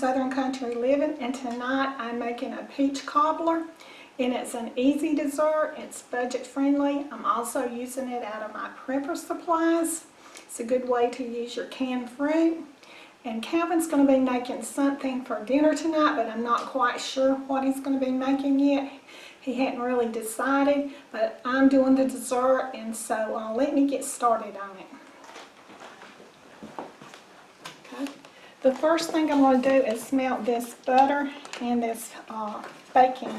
Southern Country Living, and tonight I'm making a peach cobbler, and it's an easy dessert. It's budget friendly. I'm also using it out of my prepper supplies. It's a good way to use your canned fruit. And Calvin's going to be making something for dinner tonight, but I'm not quite sure what he's going to be making yet. He hadn't really decided, but I'm doing the dessert, and so let me get started on it. Okay. The first thing I'm going to do is melt this butter in this baking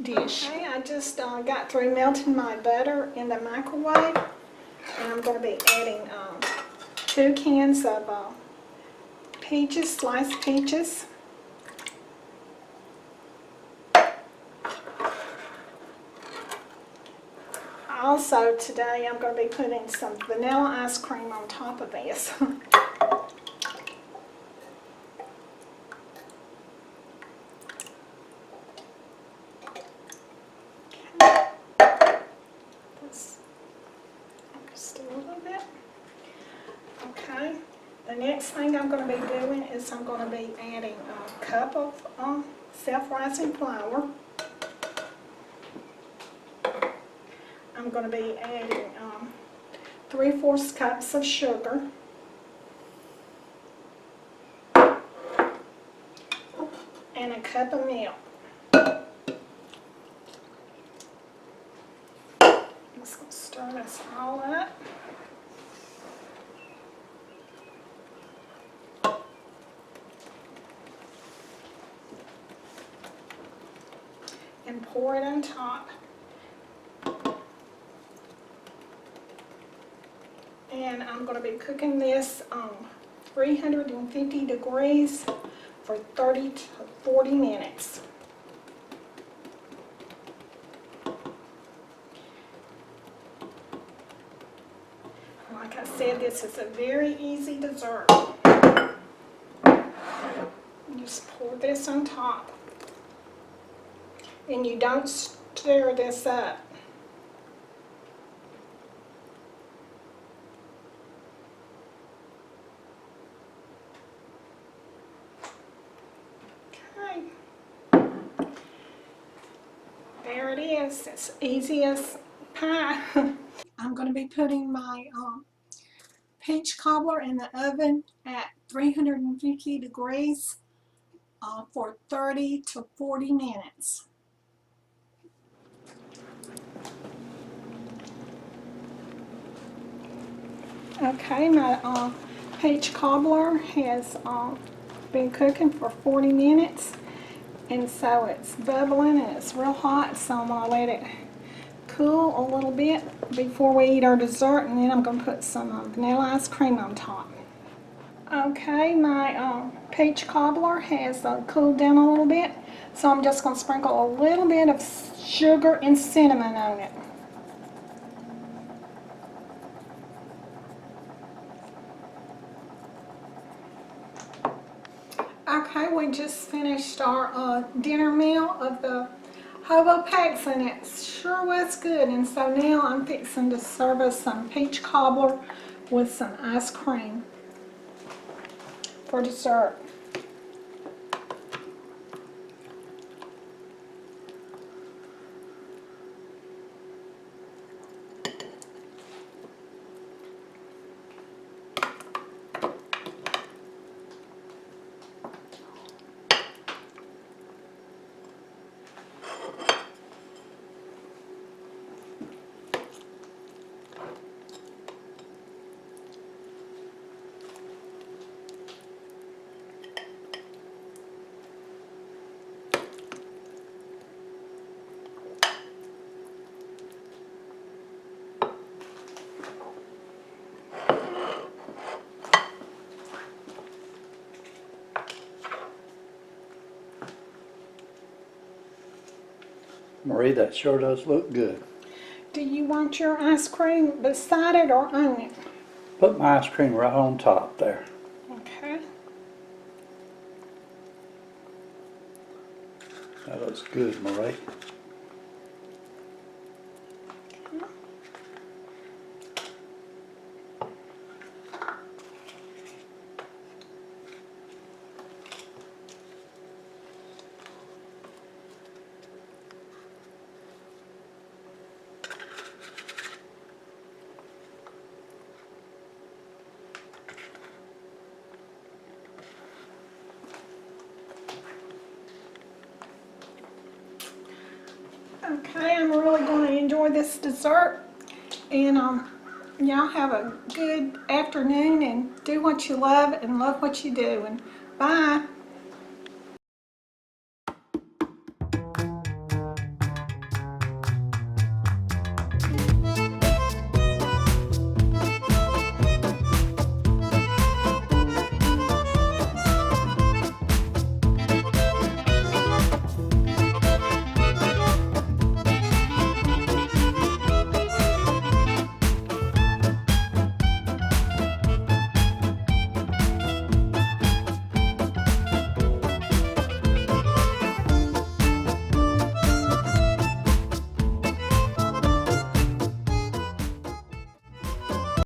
dish. Okay, I just got through melting my butter in the microwave, and I'm going to be adding 2 cans of peaches, sliced peaches. Also today I'm going to be putting some vanilla ice cream on top of this. Just a little bit. Okay. The next thing I'm going to be doing is I'm going to be adding a cup of self-rising flour. I'm going to be adding 3/4 cups of sugar. And a cup of milk. I'm just going to stir this all up. And pour it on top. And I'm going to be cooking this on 350 degrees for 30 to 40 minutes. Like I said, this is a very easy dessert. Just pour this on top. And you don't stir this up. Okay. There it is. It's easy as pie. I'm going to be putting my peach cobbler in the oven at 350 degrees for 30 to 40 minutes. Okay, my peach cobbler has been cooking for 40 minutes, and so it's bubbling and it's real hot, so I'm going to let it cool a little bit before we eat our dessert, and then I'm going to put some vanilla ice cream on top. Okay, my peach cobbler has cooled down a little bit, so I'm just going to sprinkle a little bit of sugar and cinnamon on it. Okay, we just finished our dinner meal of the hobo packs, and it sure was good. And so now I'm fixing to serve us some peach cobbler with some ice cream for dessert. Marie, that sure does look good. Do you want your ice cream beside it or on it? Put my ice cream right on top there. Okay. That looks good, Marie. Okay, I'm really going to enjoy this dessert. And y'all have a good afternoon and do what you love and love what you do. And bye.